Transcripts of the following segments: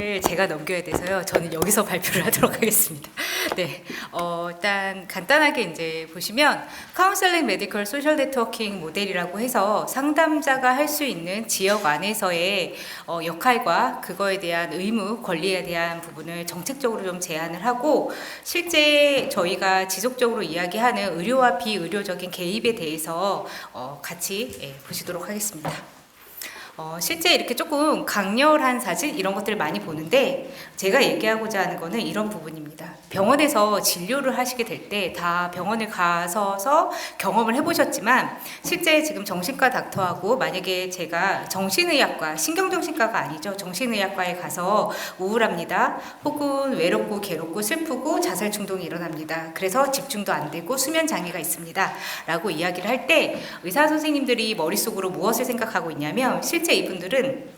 시간을 제가 넘겨야 돼서요. 저는 여기서 발표를 하도록 하겠습니다. 네, 일단 간단하게 이제 보시면 카운셀링 메디컬 소셜 네트워킹 모델이라고 해서 상담자가 할 수 있는 지역 안에서의 역할과 그거에 대한 의무, 권리에 대한 부분을 정책적으로 좀 제안을 하고 실제 저희가 지속적으로 이야기하는 의료와 비의료적인 개입에 대해서 같이 보시도록 하겠습니다. 실제 이렇게 조금 강렬한 사진 이런 것들을 많이 보는데 제가 얘기하고자 하는 거는 이런 부분입니다. 병원에서 진료를 하시게 될 때 다 병원을 가서서 경험을 해보셨지만 실제 지금 정신과 닥터하고 만약에 제가 정신의학과, 신경정신과가 아니죠. 정신의학과에 가서 우울합니다. 혹은 외롭고 괴롭고 슬프고 자살 충동이 일어납니다. 그래서 집중도 안 되고 수면 장애가 있습니다. 라고 이야기를 할 때 의사 선생님들이 머릿속으로 무엇을 생각하고 있냐면 실제 이분들은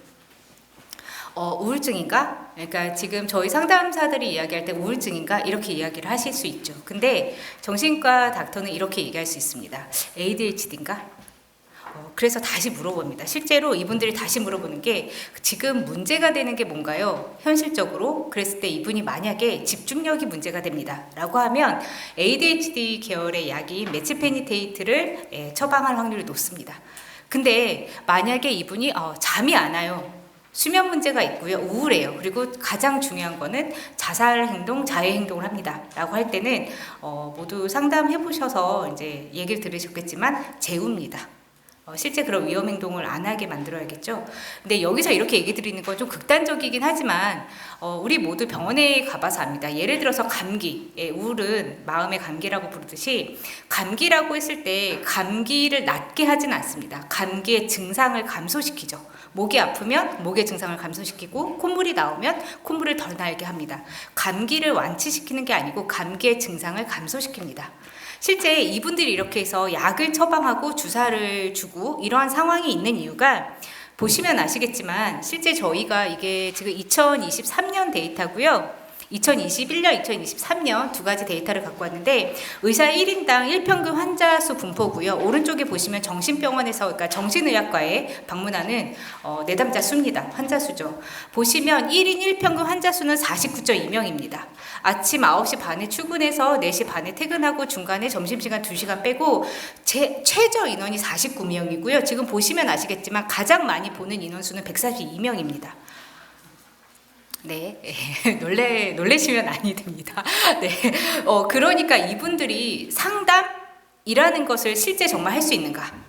우울증인가? 그러니까 지금 저희 상담사들이 이야기할 때 우울증인가? 이렇게 이야기를 하실 수 있죠. 근데 정신과 닥터는 이렇게 얘기할 수 있습니다. ADHD인가? 그래서 다시 물어봅니다. 실제로 이분들이 다시 물어보는 게 지금 문제가 되는 게 뭔가요? 현실적으로 그랬을 때 이분이 만약에 집중력이 문제가 됩니다. 라고 하면 ADHD 계열의 약인 메치페니테이트를 처방할 확률이 높습니다. 근데 만약에 이분이 잠이 안 와요. 수면 문제가 있고요. 우울해요. 그리고 가장 중요한 거는 자살 행동, 자해 행동을 합니다. 라고 할 때는 모두 상담해 보셔서 이제 얘기를 들으셨겠지만 재웁니다. 실제 그런 위험 행동을 안 하게 만들어야겠죠. 근데 여기서 이렇게 얘기 드리는 건 좀 극단적이긴 하지만 우리 모두 병원에 가봐서 압니다. 예를 들어서 감기, 우울은 마음의 감기라고 부르듯이 감기라고 했을 때 감기를 낫게 하진 않습니다. 감기의 증상을 감소시키죠. 목이 아프면 목의 증상을 감소시키고 콧물이 나오면 콧물을 덜 나게 합니다. 감기를 완치시키는 게 아니고 감기의 증상을 감소시킵니다. 실제 이분들이 이렇게 해서 약을 처방하고 주사를 주고 이러한 상황이 있는 이유가 보시면 아시겠지만 실제 저희가 이게 지금 2023년 데이터고요. 2021년, 2023년 두 가지 데이터를 갖고 왔는데 의사 1인당 1평균 환자 수 분포고요. 오른쪽에 보시면 정신병원에서 그러니까 정신의학과에 방문하는 내담자 수입니다. 환자 수죠. 보시면 1인 1평균 환자 수는 49.2명입니다. 아침 9시 반에 출근해서 4시 반에 퇴근하고 중간에 점심시간 2시간 빼고 최저 인원이 49명이고요. 지금 보시면 아시겠지만 가장 많이 보는 인원수는 142명입니다. 네, 놀래시면 아니 됩니다. 네, 그러니까 이분들이 상담이라는 것을 실제 정말 할 수 있는가?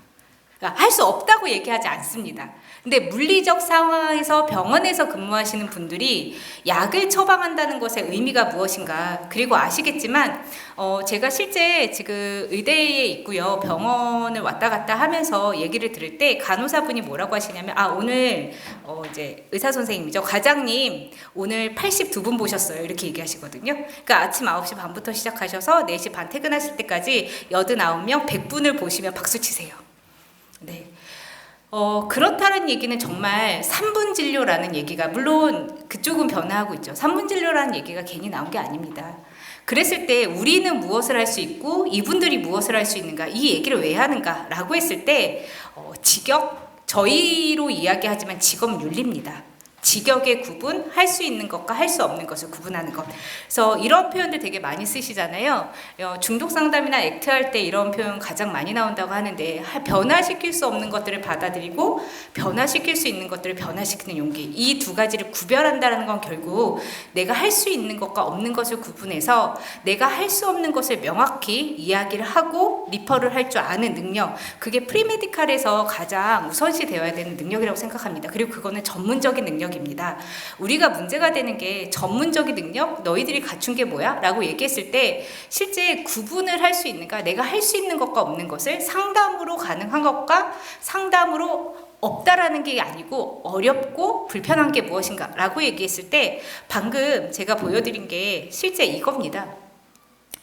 할 수 없다고 얘기하지 않습니다. 근데 물리적 상황에서 병원에서 근무하시는 분들이 약을 처방한다는 것의 의미가 무엇인가? 그리고 아시겠지만 제가 실제 지금 의대에 있고요. 병원을 왔다 갔다 하면서 얘기를 들을 때 간호사분이 뭐라고 하시냐면 오늘 이제 의사 선생님이죠. 과장님 오늘 82분 보셨어요. 이렇게 얘기하시거든요. 그러니까 아침 9시 반부터 시작하셔서 4시 반 퇴근하실 때까지 89명 100분을 보시면 박수 치세요. 네. 그렇다는 얘기는 정말 3분 진료라는 얘기가 물론 그쪽은 변화하고 있죠. 3분 진료라는 얘기가 괜히 나온 게 아닙니다. 그랬을 때 우리는 무엇을 할 수 있고 이분들이 무엇을 할 수 있는가 이 얘기를 왜 하는가 라고 했을 때 직역 저희로 이야기하지만 직업윤리입니다. 직역의 구분, 할 수 있는 것과 할 수 없는 것을 구분하는 것. 그래서 이런 표현들 되게 많이 쓰시잖아요. 중독 상담이나 액트할 때 이런 표현 가장 많이 나온다고 하는데 변화시킬 수 없는 것들을 받아들이고 변화시킬 수 있는 것들을 변화시키는 용기. 이 두 가지를 구별한다는 건 결국 내가 할 수 있는 것과 없는 것을 구분해서 내가 할 수 없는 것을 명확히 이야기를 하고 리퍼를 할 줄 아는 능력. 그게 프리메디칼에서 가장 우선시 되어야 되는 능력이라고 생각합니다. 그리고 그거는 전문적인 능력 입니다. 우리가 문제가 되는 게 전문적인 능력 너희들이 갖춘 게 뭐야? 라고 얘기했을 때 실제 구분을 할 수 있는가 내가 할 수 있는 것과 없는 것을 상담으로 가능한 것과 상담으로 없다라는 게 아니고 어렵고 불편한 게 무엇인가 라고 얘기했을 때 방금 제가 보여드린 게 실제 이겁니다.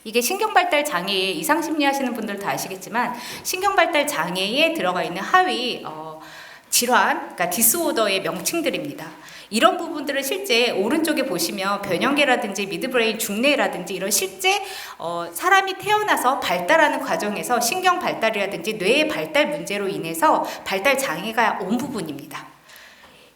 이게 신경발달 장애에 이상심리 하시는 분들 다 아시겠지만 신경발달 장애에 들어가 있는 하위 질환, 그러니까 디스오더의 명칭들입니다. 이런 부분들을 실제 오른쪽에 보시면 변형계라든지 미드브레인 중뇌라든지 이런 실제 사람이 태어나서 발달하는 과정에서 신경 발달이라든지 뇌의 발달 문제로 인해서 발달 장애가 온 부분입니다.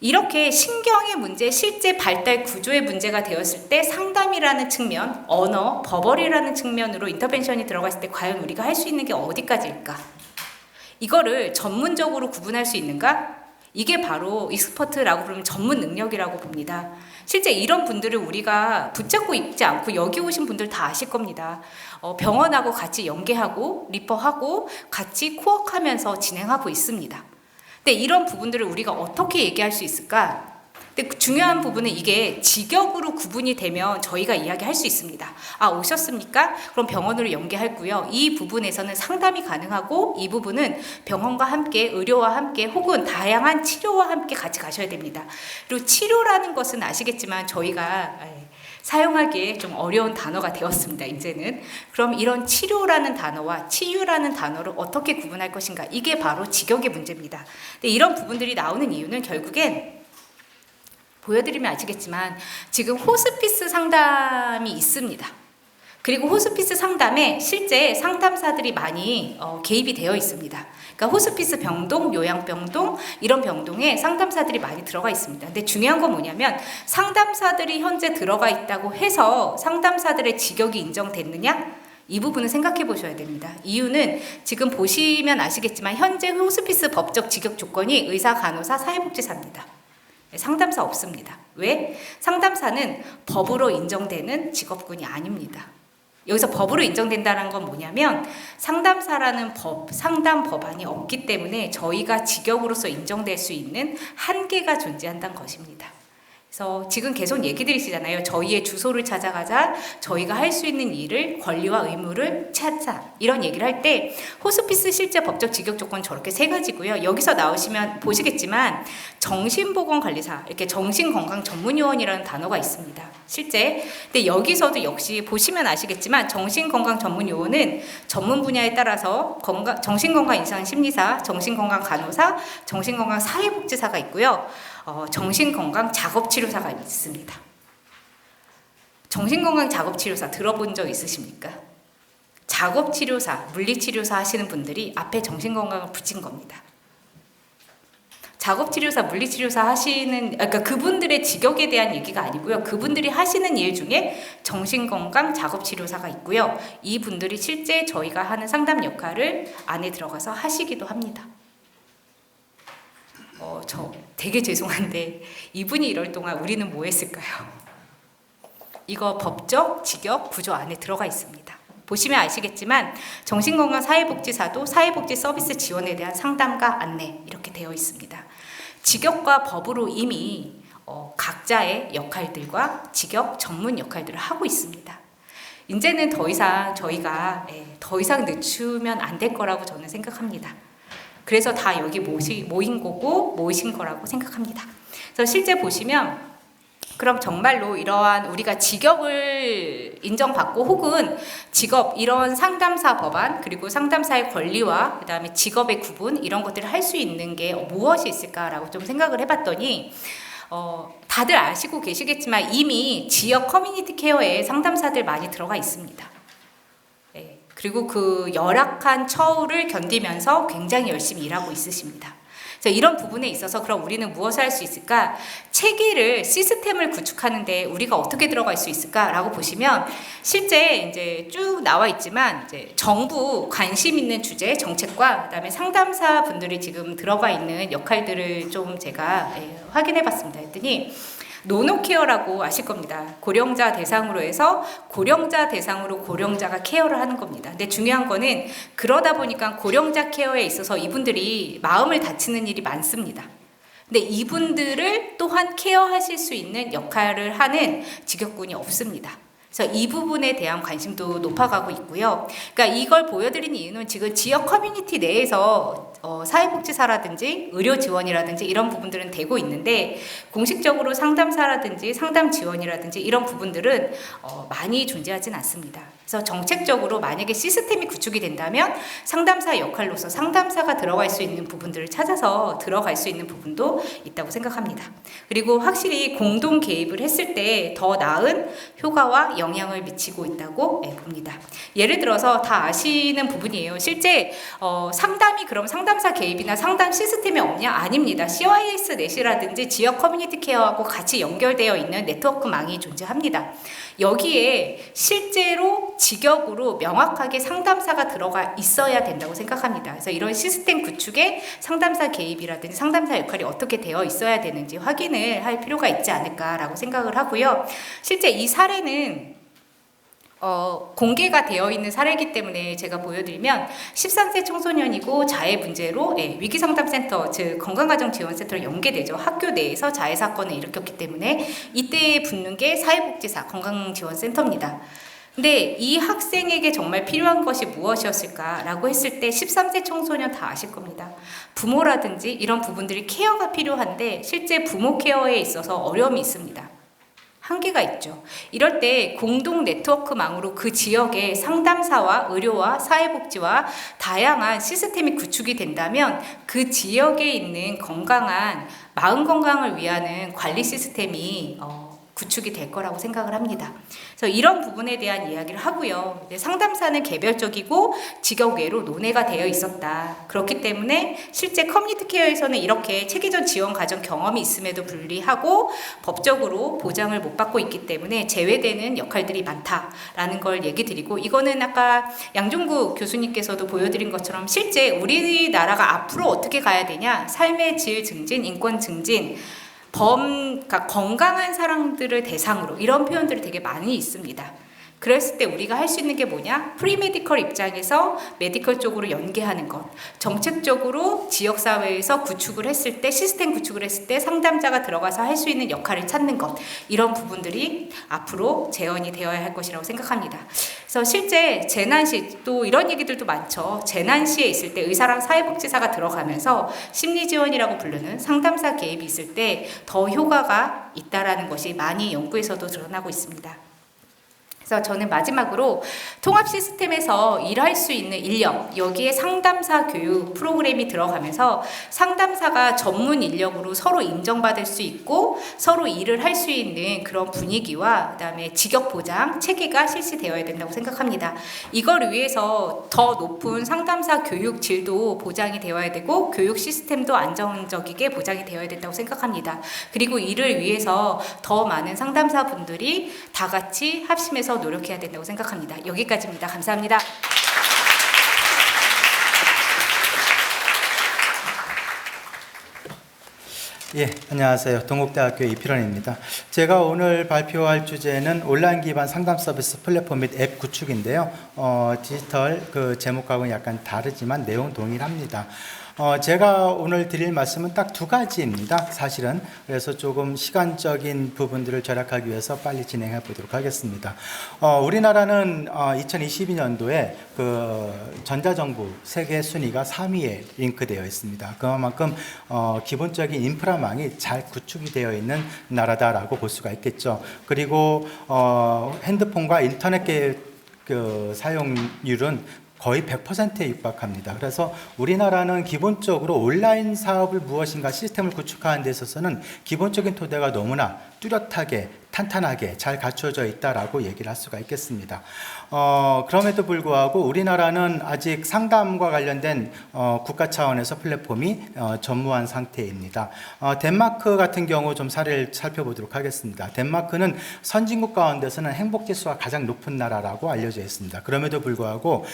이렇게 신경의 문제, 실제 발달 구조의 문제가 되었을 때 상담이라는 측면, 언어, 버벌이라는 측면으로 인터벤션이 들어갔을 때 과연 우리가 할 수 있는 게 어디까지일까? 이거를 전문적으로 구분할 수 있는가? 이게 바로 익스퍼트라고 부르면 전문 능력이라고 봅니다. 실제 이런 분들을 우리가 붙잡고 있지 않고 여기 오신 분들 다 아실 겁니다. 병원하고 같이 연계하고 리퍼하고 같이 코워크하면서 진행하고 있습니다. 근데 이런 부분들을 우리가 어떻게 얘기할 수 있을까? 근데 중요한 부분은 이게 직역으로 구분이 되면 저희가 이야기할 수 있습니다. 아, 오셨습니까? 그럼 병원으로 연계하고요. 이 부분에서는 상담이 가능하고 이 부분은 병원과 함께 의료와 함께 혹은 다양한 치료와 함께 같이 가셔야 됩니다. 그리고 치료라는 것은 아시겠지만 저희가 사용하기에 좀 어려운 단어가 되었습니다. 이제는. 그럼 이런 치료라는 단어와 치유라는 단어를 어떻게 구분할 것인가? 이게 바로 직역의 문제입니다. 근데 이런 부분들이 나오는 이유는 결국엔 보여드리면 아시겠지만 지금 호스피스 상담이 있습니다. 그리고 호스피스 상담에 실제 상담사들이 많이 개입이 되어 있습니다. 그러니까 호스피스 병동, 요양병동 이런 병동에 상담사들이 많이 들어가 있습니다. 근데 중요한 건 뭐냐면 상담사들이 현재 들어가 있다고 해서 상담사들의 직역이 인정됐느냐? 이 부분은 생각해 보셔야 됩니다. 이유는 지금 보시면 아시겠지만 현재 호스피스 법적 직역 조건이 의사, 간호사, 사회복지사입니다. 상담사 없습니다. 왜? 상담사는 법으로 인정되는 직업군이 아닙니다. 여기서 법으로 인정된다는 건 뭐냐면 상담사라는 상담 법안이 없기 때문에 저희가 직역으로서 인정될 수 있는 한계가 존재한다는 것입니다. 그래서 지금 계속 얘기 드리시잖아요. 저희의 주소를 찾아가자, 저희가 할 수 있는 일을, 권리와 의무를 찾자, 이런 얘기를 할 때 호스피스 실제 법적 직역 조건 저렇게 세 가지고요. 여기서 나오시면 보시겠지만 정신보건관리사, 이렇게 정신건강전문요원이라는 단어가 있습니다. 실제. 근데 여기서도 역시 보시면 아시겠지만 정신건강전문요원은 전문 분야에 따라서 정신건강인상심리사, 정신건강간호사, 정신건강사회복지사가 있고요. 정신건강작업치료사가 있습니다. 정신건강작업치료사 들어본 적 있으십니까? 작업치료사, 물리치료사 하시는 분들이 앞에 정신건강을 붙인 겁니다. 작업치료사, 물리치료사 하시는, 그러니까 그분들의 직역에 대한 얘기가 아니고요. 그분들이 하시는 일 중에 정신건강 작업치료사가 있고요. 이 분들이 실제 저희가 하는 상담 역할을 안에 들어가서 하시기도 합니다. 저 되게 죄송한데 이분이 이럴 동안 우리는 뭐 했을까요? 이거 법적 직역 구조 안에 들어가 있습니다. 보시면 아시겠지만 정신건강사회복지사도 사회복지 서비스 지원에 대한 상담과 안내 이렇게 되어 있습니다. 직역과 법으로 이미 각자의 역할들과 직역 전문 역할들을 하고 있습니다. 이제는 더 이상 저희가 더 이상 늦추면 안 될 거라고 저는 생각합니다. 그래서 다 여기 모인 거고 모이신 거라고 생각합니다. 그래서 실제 보시면 그럼 정말로 이러한 우리가 직역을 인정받고 혹은 직업 이런 상담사 법안 그리고 상담사의 권리와 그다음에 직업의 구분 이런 것들을 할 수 있는 게 무엇이 있을까라고 좀 생각을 해봤더니 다들 아시고 계시겠지만 이미 지역 커뮤니티 케어에 상담사들 많이 들어가 있습니다. 그리고 그 열악한 처우를 견디면서 굉장히 열심히 일하고 있으십니다. 그래서 이런 부분에 있어서 그럼 우리는 무엇을 할 수 있을까? 체계를 시스템을 구축하는데 우리가 어떻게 들어갈 수 있을까라고 보시면 실제 이제 쭉 나와 있지만 이제 정부 관심 있는 주제 정책과 그다음에 상담사 분들이 지금 들어가 있는 역할들을 좀 제가 확인해봤습니다. 했더니 노노케어라고 아실 겁니다. 고령자 대상으로 해서 고령자 대상으로 고령자가 케어를 하는 겁니다. 근데 중요한 거는 그러다 보니까 고령자 케어에 있어서 이분들이 마음을 다치는 일이 많습니다. 근데 이분들을 또한 케어하실 수 있는 역할을 하는 직역군이 없습니다. 그래서 이 부분에 대한 관심도 높아가고 있고요. 그러니까 이걸 보여드리는 이유는 지금 지역 커뮤니티 내에서 사회복지사라든지 의료 지원이라든지 이런 부분들은 되고 있는데 공식적으로 상담사라든지 상담 지원이라든지 이런 부분들은 많이 존재하진 않습니다. 그래서 정책적으로 만약에 시스템이 구축이 된다면 상담사 역할로서 상담사가 들어갈 수 있는 부분들을 찾아서 들어갈 수 있는 부분도 있다고 생각합니다. 그리고 확실히 공동 개입을 했을 때 더 나은 효과와 영향을 미치고 있다고 봅니다. 예를 들어서 다 아시는 부분이에요. 실제 상담이 그럼 상담사 개입이나 상담 시스템이 없냐? 아닙니다. CYS 넷이라든지 지역 커뮤니티 케어하고 같이 연결되어 있는 네트워크망이 존재합니다. 여기에 실제로 직역으로 명확하게 상담사가 들어가 있어야 된다고 생각합니다. 그래서 이런 시스템 구축에 상담사 개입이라든지 상담사 역할이 어떻게 되어 있어야 되는지 확인을 할 필요가 있지 않을까라고 생각을 하고요. 실제 이 사례는 공개가 되어 있는 사례이기 때문에 제가 보여드리면 13세 청소년이고 자해 문제로 위기상담센터 즉 건강가정지원센터로 연계되죠. 학교 내에서 자해 사건을 일으켰기 때문에 이때 붙는 게 사회복지사 건강지원센터입니다. 근데 이 학생에게 정말 필요한 것이 무엇이었을까라고 했을 때 13세 청소년 다 아실 겁니다. 부모라든지 이런 부분들이 케어가 필요한데 실제 부모 케어에 있어서 어려움이 있습니다. 한계가 있죠. 이럴 때 공동 네트워크망으로 그 지역의 상담사와 의료와 사회복지와 다양한 시스템이 구축이 된다면 그 지역에 있는 건강한 마음 건강을 위한 관리 시스템이 구축이 될 거라고 생각을 합니다. 그래서 이런 부분에 대한 이야기를 하고요. 상담사는 개별적이고 직역 외로 논의가 되어 있었다. 그렇기 때문에 실제 커뮤니티 케어에서는 이렇게 체계적 지원 과정 경험이 있음에도 불구하고 법적으로 보장을 못 받고 있기 때문에 제외되는 역할들이 많다라는 걸 얘기 드리고, 이거는 아까 양종구 교수님께서도 보여드린 것처럼 실제 우리나라가 앞으로 어떻게 가야 되냐, 삶의 질 증진, 인권 증진, 그러니까 건강한 사람들을 대상으로 이런 표현들이 되게 많이 있습니다. 그랬을 때 우리가 할 수 있는 게 뭐냐? 프리메디컬 입장에서 메디컬 쪽으로 연계하는 것, 정책적으로 지역사회에서 구축을 했을 때, 시스템 구축을 했을 때 상담자가 들어가서 할 수 있는 역할을 찾는 것, 이런 부분들이 앞으로 재현이 되어야 할 것이라고 생각합니다. 그래서 실제 재난시 또 이런 얘기들도 많죠. 재난시에 있을 때 의사랑 사회복지사가 들어가면서 심리지원이라고 부르는 상담사 개입이 있을 때 더 효과가 있다라는 것이 많이 연구에서도 드러나고 있습니다. 그래서 저는 마지막으로 통합 시스템에서 일할 수 있는 인력, 여기에 상담사 교육 프로그램이 들어가면서 상담사가 전문 인력으로 서로 인정받을 수 있고 서로 일을 할 수 있는 그런 분위기와 그다음에 직역 보장 체계가 실시되어야 된다고 생각합니다. 이걸 위해서 더 높은 상담사 교육 질도 보장이 되어야 되고 교육 시스템도 안정적이게 보장이 되어야 된다고 생각합니다. 그리고 이를 위해서 더 많은 상담사분들이 다 같이 합심해서 노력해야 된다고 생각합니다. 여기까지입니다. 감사합니다. 예, 안녕하세요. 동국대학교 이필원입니다. 제가 오늘 발표할 주제는 온라인 기반 상담 서비스 플랫폼 및 앱 구축인데요. 디지털 제목하고는 약간 다르지만 내용 동일합니다. 제가 오늘 드릴 말씀은 딱 두 가지입니다. 사실은. 그래서 조금 시간적인 부분들을 절약하기 위해서 빨리 진행해 보도록 하겠습니다. 우리나라는 2022년도에 전자정부 세계 순위가 3위에 링크되어 있습니다. 그만큼 기본적인 인프라망이 잘 구축이 되어 있는 나라다라고 볼 수가 있겠죠. 그리고 핸드폰과 인터넷 사용률은 거의 100%에 육박합니다. 그래서 우리나라는 기본적으로 온라인 사업을 무엇인가 시스템을 구축하는 데 있어서는 기본적인 토대가 너무나 뚜렷하게 탄탄하게 잘 갖춰져 있다라고 얘기를 할 수가 있겠습니다. 그럼에도 불구하고 우리나라는 아직 상담과 관련된 국가 차원에서 플랫폼이 전무한 상태입니다. 덴마크 같은 경우 좀 사례를 살펴보도록 하겠습니다. 덴마크는 선진국 가운데서는 행복지수가 가장 높은 나라라고 알려져 있습니다. 그럼에도 불구하고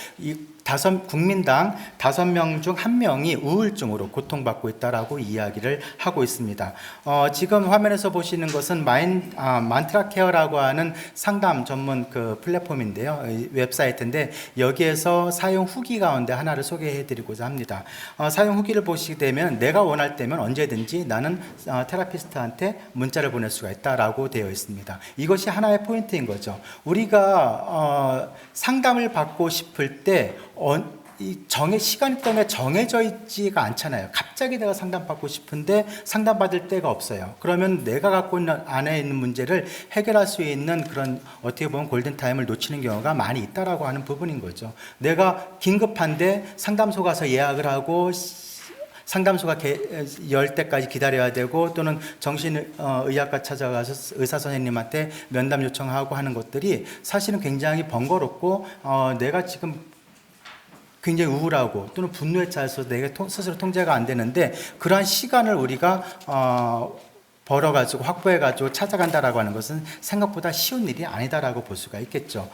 국민당 5명 중 1명이 우울증으로 고통받고 있다라고 이야기를 하고 있습니다. 지금 화면에서 보시는 것은 만트라케어라고 하는 상담 전문 플랫폼인데요. 웹사이트인데 여기에서 사용 후기 가운데 하나를 소개해드리고자 합니다. 사용 후기를 보시게 되면 내가 원할 때면 언제든지 나는 테라피스트한테 문자를 보낼 수가 있다라고 되어 있습니다. 이것이 하나의 포인트인 거죠. 우리가 상담을 받고 싶을 때 시간 때문에 정해져 있지가 않잖아요. 갑자기 내가 상담받고 싶은데 상담받을 데가 없어요. 그러면 내가 갖고 있는 안에 있는 문제를 해결할 수 있는 그런 어떻게 보면 골든타임을 놓치는 경우가 많이 있다라고 하는 부분인 거죠. 내가 긴급한데 상담소 가서 예약을 하고 상담소가 열 때까지 기다려야 되고 또는 정신의학과 찾아가서 의사 선생님한테 면담 요청하고 하는 것들이 사실은 굉장히 번거롭고 내가 지금 굉장히 우울하고 또는 분노에 차서 내가 스스로 통제가 안 되는데 그러한 시간을 우리가 벌어가지고 확보해가지고 찾아간다라고 하는 것은 생각보다 쉬운 일이 아니다라고 볼 수가 있겠죠.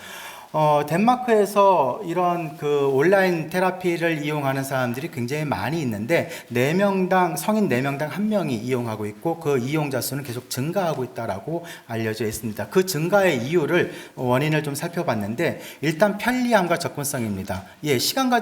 덴마크에서 이런 그 온라인 테라피를 이용하는 사람들이 굉장히 많이 있는데 성인 4명당 1명이 이용하고 있고 그 이용자 수는 계속 증가하고 있다라고 알려져 있습니다. 그 증가의 이유를 원인을 좀 살펴봤는데 일단 편리함과 접근성입니다. 시간과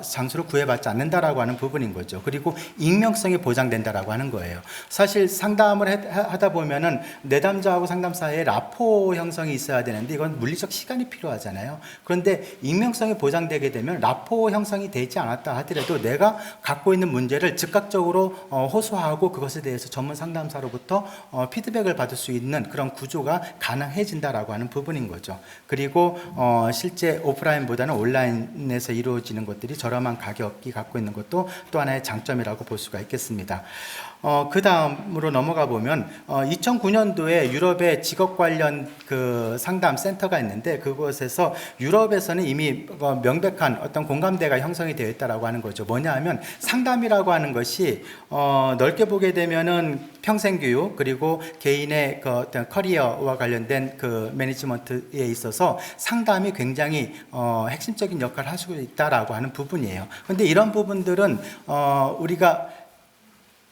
장소를 구애받지 않는다라고 하는 부분인 거죠. 그리고 익명성이 보장된다라고 하는 거예요. 사실 상담을 하다 보면은 내담자하고 상담 사이에 라포 형성이 있어야 되는데 이건 물리적 시간이 필요하잖아요. 그런데 익명성이 보장되게 되면 라포 형성이 되지 않았다 하더라도 내가 갖고 있는 문제를 즉각적으로 호소하고 그것에 대해서 전문 상담사로부터 피드백을 받을 수 있는 그런 구조가 가능해진다라고 하는 부분인 거죠. 그리고 실제 오프라인보다는 온라인에서 이루어지는 것들이 저렴한 가격이 갖고 있는 것도 또 하나의 장점이라고 볼 수가 있겠습니다. 그 다음으로 넘어가 보면 2009년도에 유럽의 직업 관련 그 상담 센터가 있는데 그곳에서 유럽에서는 이미 명백한 어떤 공감대가 형성이 되어 있다라고 하는 거죠. 뭐냐 하면 상담이라고 하는 것이 넓게 보게 되면은 평생교육 그리고 개인의 그 어떤 커리어와 관련된 그 매니지먼트에 있어서 상담이 굉장히 핵심적인 역할을 할 수 있다라고 하는 부분이에요. 그런데 이런 부분들은 우리가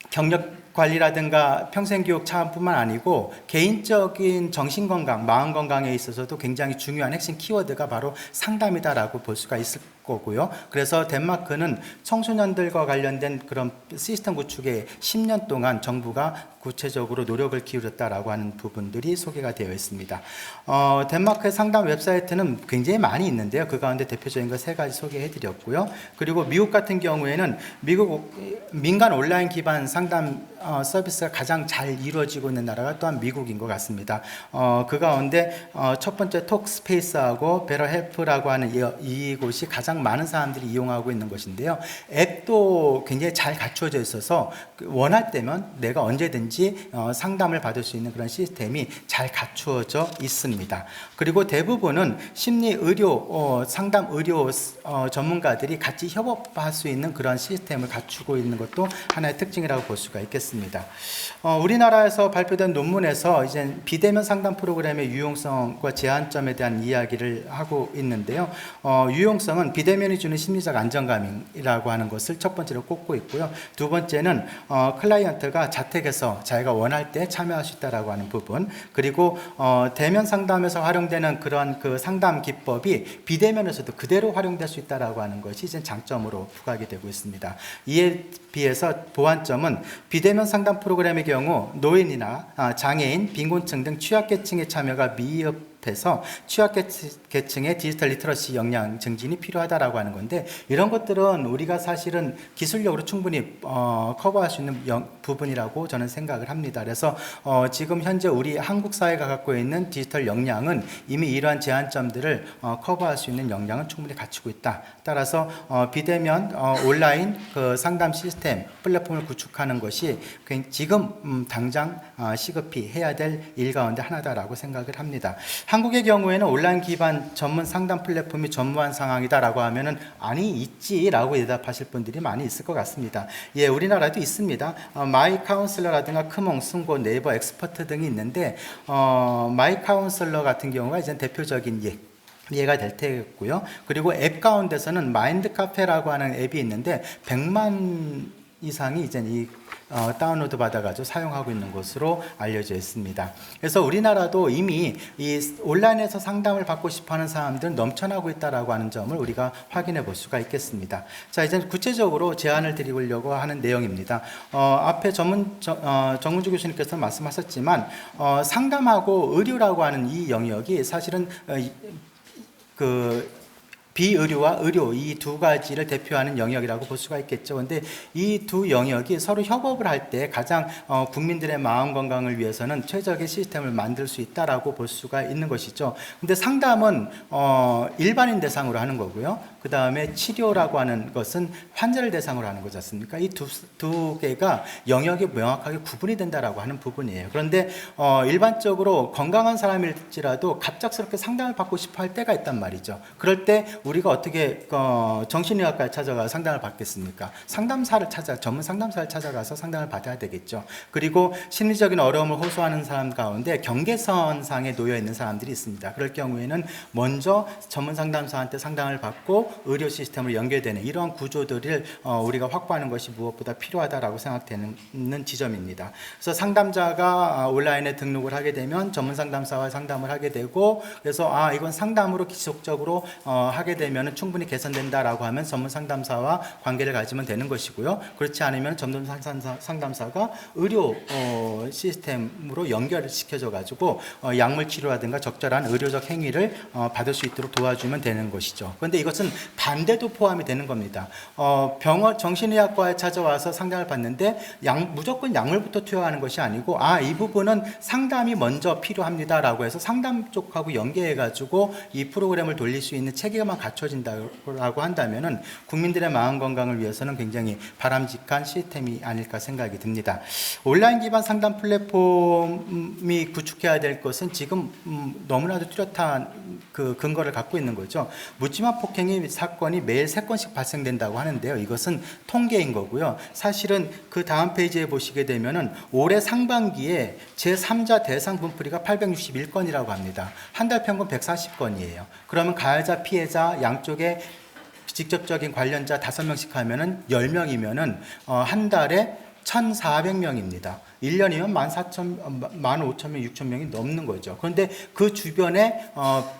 경력 관리라든가 평생교육 차원뿐만 아니고 개인적인 정신건강, 마음건강에 있어서도 굉장히 중요한 핵심 키워드가 바로 상담이다라고 볼 수가 있을 거고요. 그래서 덴마크는 청소년들과 관련된 그런 시스템 구축에 10년 동안 정부가 구체적으로 노력을 기울였다라고 하는 부분들이 소개가 되어 있습니다. 덴마크의 상담 웹사이트는 굉장히 많이 있는데요. 그 가운데 대표적인 거 3가지 소개해드렸고요. 그리고 미국 같은 경우에는 미국 민간 온라인 기반 상담 서비스가 가장 잘 이루어지고 있는 나라가 또한 미국인 것 같습니다. 그 가운데 첫 번째 톡스페이스하고 베러헬프라고 하는 이곳이 가장 많은 사람들이 이용하고 있는 것인데요. 앱도 굉장히 잘 갖추어져 있어서 원할 때면 내가 언제든지 상담을 받을 수 있는 그런 시스템이 잘 갖추어져 있습니다. 그리고 대부분은 심리 의료 상담 의료 전문가들이 같이 협업할 수 있는 그런 시스템을 갖추고 있는 것도 하나의 특징이라고 볼 수가 있겠습니다. 우리나라에서 발표된 논문에서 이제 비대면 상담 프로그램의 유용성과 제한점에 대한 이야기를 하고 있는데요. 유용성은 비대면이 주는 심리적 안정감이라고 하는 것을 첫 번째로 꼽고 있고요. 두 번째는 클라이언트가 자택에서 자기가 원할 때 참여할 수 있다라고 하는 부분, 그리고 대면 상담에서 활용되는 그런 그 상담 기법이 비대면에서도 그대로 활용될 수 있다라고 하는 것이 이제 장점으로 부각이 되고 있습니다. 이에 비해서 보완점은 비대면 상담 프로그램의 경우 노인이나 장애인, 빈곤층 등 취약계층의 참여가 미흡해서 취약계층의 디지털 리터러시 역량 증진이 필요하다라고 하는 건데 이런 것들은 우리가 사실은 기술력으로 충분히 커버할 수 있는 부분이라고 저는 생각을 합니다. 그래서 지금 현재 우리 한국 사회가 갖고 있는 디지털 역량은 이미 이러한 제한점들을 커버할 수 있는 역량은 충분히 갖추고 있다. 따라서 비대면 온라인 그 상담 시스템 플랫폼을 구축하는 것이 지금 당장 시급히 해야 될 일 가운데 하나다라고 생각을 합니다. 한국의 경우에는 온라인 기반 전문 상담 플랫폼이 전무한 상황이다라고 하면은 아니 있지라고 대답하실 분들이 많이 있을 것 같습니다. 예, 우리나라도 있습니다. 마이 카운슬러라든가 크몽, 승고, 네이버, 엑스퍼트 등이 있는데 마이 카운슬러 같은 경우가 이제 대표적인 예가 될 테고요. 그리고 앱 가운데서는 마인드 카페라고 하는 앱이 있는데 100만 이상이 이제 다운로드 받아가지고 사용하고 있는 것으로 알려져 있습니다. 그래서 우리나라도 이미 이 온라인에서 상담을 받고 싶어하는 사람들은 넘쳐나고 있다라고 하는 점을 우리가 확인해 볼 수가 있겠습니다. 자, 이제 구체적으로 제안을 드리려고 하는 내용입니다. 앞에 정문주 교수님께서 말씀하셨지만 상담하고 의료라고 하는 이 영역이 사실은 비의료와 의료 이 두 가지를 대표하는 영역이라고 볼 수가 있겠죠. 근데 이 두 영역이 서로 협업을 할 때 가장 국민들의 마음 건강을 위해서는 최적의 시스템을 만들 수 있다라고 볼 수가 있는 것이죠. 근데 상담은 일반인 대상으로 하는 거고요. 그 다음에 치료라고 하는 것은 환자를 대상으로 하는 거지 않습니까? 이 두 개가 영역이 명확하게 구분이 된다라고 하는 부분이에요. 그런데 일반적으로 건강한 사람일지라도 갑작스럽게 상담을 받고 싶어 할 때가 있단 말이죠. 그럴 때 우리가 어떻게 정신의학과에 찾아가 상담을 받겠습니까? 전문 상담사를 찾아가서 상담을 받아야 되겠죠. 그리고 심리적인 어려움을 호소하는 사람 가운데 경계선상에 놓여 있는 사람들이 있습니다. 그럴 경우에는 먼저 전문 상담사한테 상담을 받고 의료 시스템으로 연결되는 이러한 구조들을 우리가 확보하는 것이 무엇보다 필요하다라고 생각되는 지점입니다. 그래서 상담자가 온라인에 등록을 하게 되면 전문 상담사와 상담을 하게 되고, 그래서 이건 상담으로 지속적으로 하게 되면 충분히 개선된다라고 하면 전문 상담사와 관계를 가지면 되는 것이고요. 그렇지 않으면 전문 상담사가 의료 시스템으로 연결을 시켜줘 가지고 약물 치료라든가 적절한 의료적 행위를 받을 수 있도록 도와주면 되는 것이죠. 그런데 이것은 반대도 포함이 되는 겁니다. 정신의학과에 찾아와서 상담을 받는데 무조건 약물부터 투여하는 것이 아니고 이 부분은 상담이 먼저 필요합니다라고 해서 상담 쪽하고 연계해가지고 이 프로그램을 돌릴 수 있는 체계만 갖춰진다고 한다면은 국민들의 마음 건강을 위해서는 굉장히 바람직한 시스템이 아닐까 생각이 듭니다. 온라인 기반 상담 플랫폼이 구축해야 될 것은 지금 너무나도 뚜렷한 그 근거를 갖고 있는 거죠. 묻지마 폭행의 사건이 매일 3건씩 발생된다고 하는데요. 이것은 통계인 거고요. 사실은 그 다음 페이지에 보시게 되면은 올해 상반기에 제3자 대상 분풀이가 861건이라고 합니다. 한 달 평균 140건이에요. 그러면 가해자, 피해자 양쪽에 직접적인 관련자 5명씩 하면은 10명이면은 한 달에 1,400명입니다. 1년이면 15,000명, 6,000명이 넘는 거죠. 그런데 그 주변에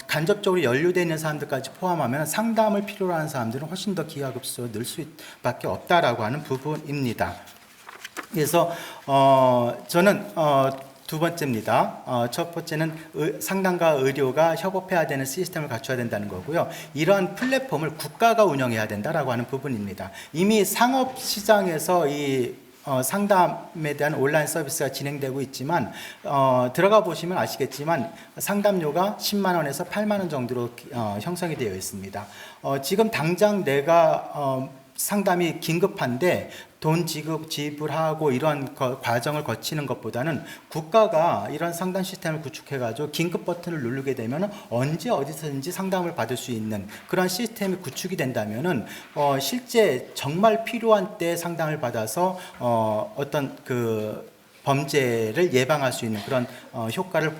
간접적으로 연루되어 있는 사람들까지 포함하면 상담을 필요로 하는 사람들은 훨씬 더 기하급수로 늘 수밖에 없다라고 하는 부분입니다. 그래서 저는 두 번째입니다. 첫 번째는 상담과 의료가 협업해야 되는 시스템을 갖춰야 된다는 거고요. 이러한 플랫폼을 국가가 운영해야 된다라고 하는 부분입니다. 이미 상업 시장에서 이 상담에 대한 온라인 서비스가 진행되고 있지만 들어가 보시면 아시겠지만 상담료가 10만 원에서 8만 원 정도로 형성이 되어 있습니다. 지금 당장 내가 상담이 긴급한데 돈 지불하고 이러한 과정을 거치는 것보다는 국가가 이런 상담 시스템을 구축해가지고 긴급 버튼을 누르게 되면 언제 어디서든지 상담을 받을 수 있는 그런 시스템이 구축이 된다면은 실제 정말 필요한 때 상담을 받아서 어떤 그 범죄를 예방할 수 있는 그런 효과를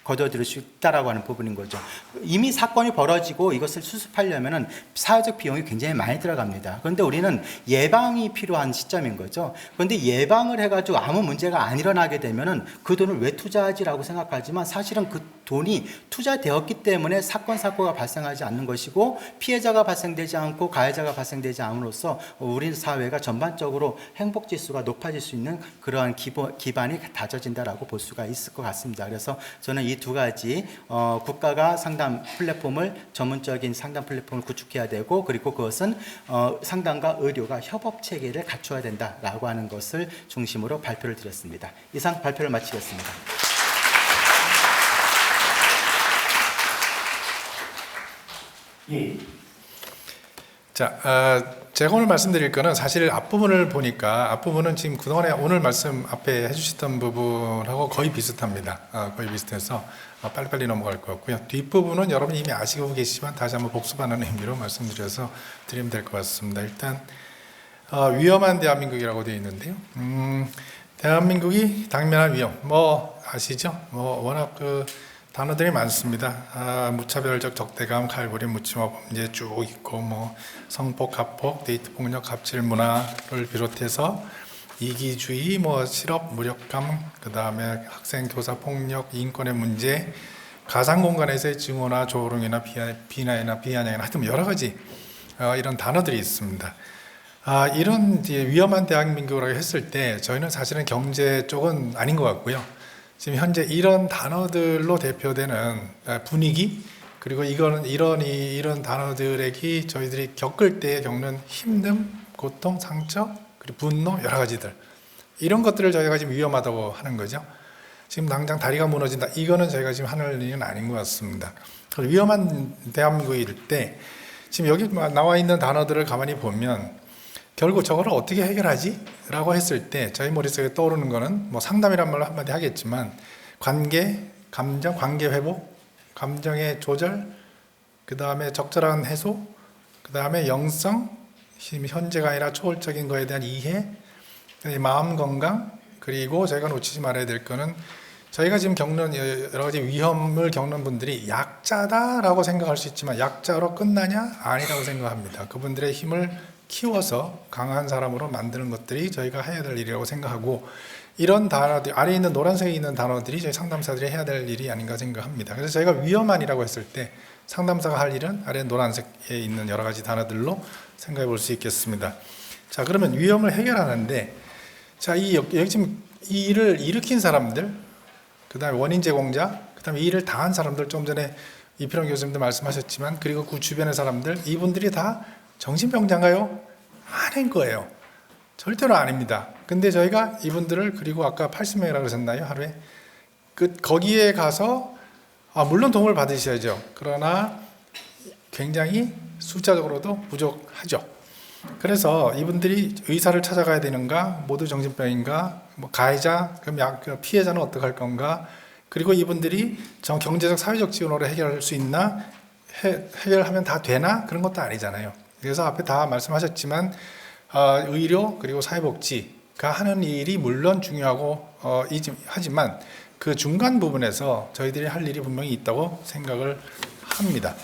거둬들일 수 있다라고 하는 부분인 거죠. 이미 사건이 벌어지고 이것을 수습하려면은 사회적 비용이 굉장히 많이 들어갑니다. 그런데 우리는 예방이 필요한 시점인 거죠. 그런데 예방을 해가지고 아무 문제가 안 일어나게 되면은 그 돈을 왜 투자하지라고 생각하지만 사실은 그 돈이 투자되었기 때문에 사고가 발생하지 않는 것이고 피해자가 발생되지 않고 가해자가 발생되지 않음으로써 우리 사회가 전반적으로 행복 지수가 높아질 수 있는 그러한 기반이 다져진다라고 볼 수가 있을 것 같습니다. 그래서 저는 이 두 가지 국가가 상담 플랫폼을 전문적인 상담 플랫폼을 구축해야 되고 그리고 그것은 상담과 의료가 협업 체계를 갖춰야 된다라고 하는 것을 중심으로 발표를 드렸습니다. 이상 발표를 마치겠습니다. 예. 자, 제가 오늘 말씀드릴 거는 사실 앞부분을 보니까 앞부분은 지금 그동안에 오늘 말씀 앞에 해주셨던 부분하고 거의 비슷합니다. 거의 비슷해서 빨리빨리 넘어갈 것 같고요. 뒷부분은 여러분이 이미 아시고 계시지만 다시 한번 복습하는 의미로 말씀드려서 드리면 될 것 같습니다. 일단 위험한 대한민국이라고 되어 있는데요. 대한민국이 당면한 위험, 아시죠? 워낙 그 단어들이 많습니다. 무차별적 적대감, 칼부림, 묻지마 범죄 쭉 있고 성폭, 가폭, 데이트 폭력, 갑질 문화를 비롯해서 이기주의, 실업, 무력감, 그 다음에 학생, 교사 폭력, 인권의 문제, 가상 공간에서의 증오나 조롱이나 비난이나 비아냥이나 하여튼 여러 가지 이런 단어들이 있습니다. 이런 위험한 대한민국이라고 했을 때 저희는 사실은 경제 쪽은 아닌 것 같고요. 지금 현재 이런 단어들로 대표되는 분위기, 그리고 이거는 이런 단어들에게 저희들이 겪을 때 겪는 힘듦, 고통, 상처, 그리고 분노 여러 가지들 이런 것들을 저희가 지금 위험하다고 하는 거죠. 지금 당장 다리가 무너진다. 이거는 저희가 지금 하는 일은 아닌 것 같습니다. 위험한 대한민국일 때 지금 여기 나와 있는 단어들을 가만히 보면 결국 저거를 어떻게 해결하지? 라고 했을 때 저희 머릿속에 떠오르는 거는 뭐 상담이란 말로 한마디 하겠지만 관계, 감정, 관계 회복, 감정의 조절, 그 다음에 적절한 해소, 그 다음에 영성, 현재가 아니라 초월적인 거에 대한 이해, 마음 건강, 그리고 저희가 놓치지 말아야 될 거는 저희가 지금 겪는 여러 가지 위험을 겪는 분들이 약자다라고 생각할 수 있지만 약자로 끝나냐? 아니라고 생각합니다. 그분들의 힘을 키워서 강한 사람으로 만드는 것들이 저희가 해야 될 일이라고 생각하고 이런 단어들, 아래에 있는 노란색에 있는 단어들이 저희 상담사들이 해야 될 일이 아닌가 생각합니다. 그래서 저희가 위험한이라고 했을 때 상담사가 할 일은 아래 노란색에 있는 여러 가지 단어들로 생각해 볼 수 있겠습니다. 자, 그러면 위험을 해결하는데 자, 여기 지금 이 일을 일으킨 사람들, 그 다음에 원인 제공자, 그 다음에 이 일을 당한 사람들, 좀 전에 이필원 교수님도 말씀하셨지만, 그리고 그 주변의 사람들, 이분들이 다 정신병자인가요? 아닌 거예요. 절대로 아닙니다. 근데 저희가 이분들을, 그리고 아까 80명이라고 그러셨나요? 하루에? 거기에 가서, 물론 도움을 받으셔야죠. 그러나 굉장히 숫자적으로도 부족하죠. 그래서 이분들이 의사를 찾아가야 되는가, 모두 정신병인가, 뭐 가해자, 그럼 피해자는 어떻게 할 건가, 그리고 이분들이 경제적, 사회적 지원으로 해결할 수 있나, 해결하면 다 되나, 그런 것도 아니잖아요. 그래서 앞에 다 말씀하셨지만 의료 그리고 사회복지가 하는 일이 물론 중요하고 하지만 그 중간 부분에서 저희들이 할 일이 분명히 있다고 생각을 합니다.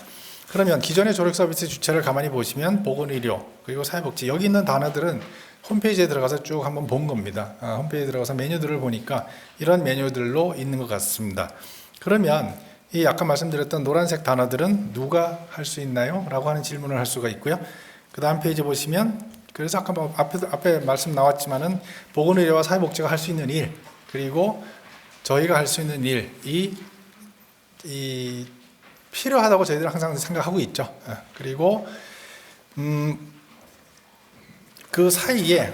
그러면 기존의 조력 서비스 주체를 가만히 보시면 보건의료 그리고 사회복지 여기 있는 단어들은 홈페이지에 들어가서 쭉 한번 본 겁니다. 홈페이지에 들어가서 메뉴들을 보니까 이런 메뉴들로 있는 것 같습니다. 그러면 이 아까 말씀드렸던 노란색 단어들은 누가 할 수 있나요? 라고 하는 질문을 할 수가 있고요. 그 다음 페이지 보시면 그래서 아까 앞에 말씀 나왔지만은 보건의료와 사회복지가 할 수 있는 일 그리고 저희가 할 수 있는 일 이 필요하다고 저희들은 항상 생각하고 있죠. 그리고 그 사이에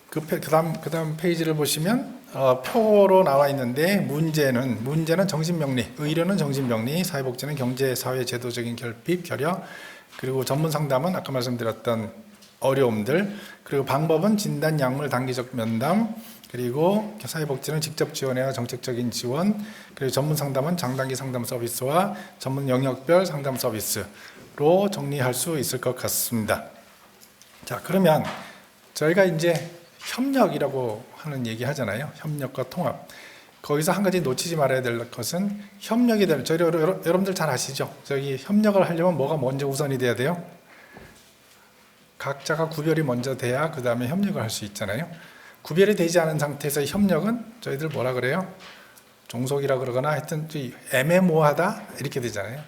그 다음 페이지를 보시면 표로 나와 있는데 문제는 정신병리, 의료는 정신병리, 사회복지는 경제, 사회, 제도적인 결핍, 결여, 그리고 전문 상담은 아까 말씀드렸던 어려움들, 그리고 방법은 진단, 약물, 단기적 면담, 그리고 사회복지는 직접 지원해야 정책적인 지원, 그리고 전문 상담은 장단기 상담 서비스와 전문 영역별 상담 서비스로 정리할 수 있을 것 같습니다. 자, 그러면 저희가 이제 협력이라고 하는 얘기 하잖아요. 협력과 통합. 거기서 한 가지 놓치지 말아야 될 것은 협력이 되는, 저희 여러분들 잘 아시죠? 저기 협력을 하려면 뭐가 먼저 우선이 돼야 돼요? 각자가 구별이 먼저 돼야 그 다음에 협력을 할 수 있잖아요. 구별이 되지 않은 상태에서 협력은 저희들 뭐라 그래요? 종속이라 그러거나 하여튼 애매모호하다 이렇게 되잖아요.